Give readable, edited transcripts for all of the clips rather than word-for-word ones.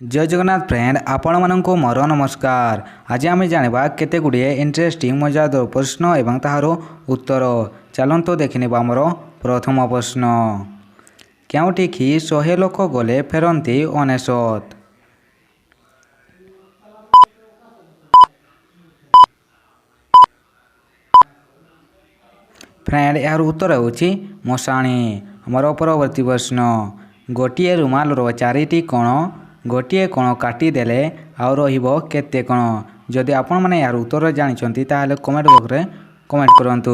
जय जगन्नाथ फ्रेंड आपण मानक मोर नमस्कार। आज आम जाना केते गुड़िए इंटरेस्टिंग मजादार प्रश्न एवं ताहार उत्तर। चलतु देखने आमर प्रथम प्रश्न, क्योंठिकी 100 लोक गले फेरती 99? फ्रेंड यार उत्तर होची मशाणी। आमर परवर्ती प्रश्न, गोटे रुमाल चारिटी कोण, गोटे कोण काटिदेले आउ रहिबो केते कोण? जदि आपण माने यार उत्तर जानिछंती ताहाले कमेंट बॉक्स रे कमेंट करंतु।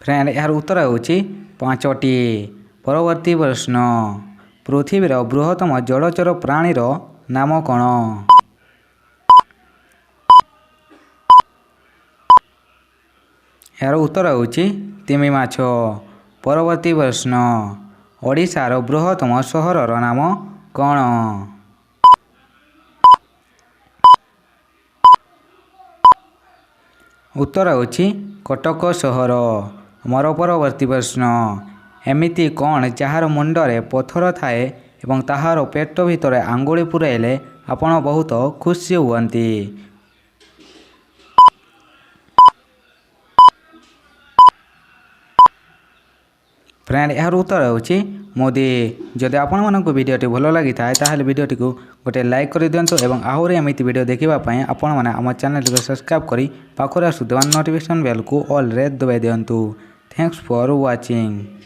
फ्रेंड यार उत्तर होची 5टी। परवर्ती प्रश्न, पृथ्वीर बृहत्तम जलचर प्राणीर नाम कोण? यार उत्तर होची तिमी माछ। परवर्ती प्रश्न, ओडिशार बृहत्तम सहरर नाम कौन? उत्तर होची कटक सहर। मोर परवर्ती प्रश्न, एमिति कौन जार मुंडरे पत्थर थाए एवं ताहार पेट भितर आंगुली पुराइले आपण बहुत खुशी हुअंती? फ्रेंड यार उत्तर होची मोदी। जदि आपण मानक वीडियोटी भल लगी थाए ताहले वीडियोटी को गोटे लाइक कर दियंतु एवं आहुरी एमिति वीडियो देखिबा पई आपण माने आम चैनल को सब्सक्राइब करी पाखरे आसुଥିବା नोटिफिकेशन बेल को ऑल रे दबाई दियंतु। Thanks for watching.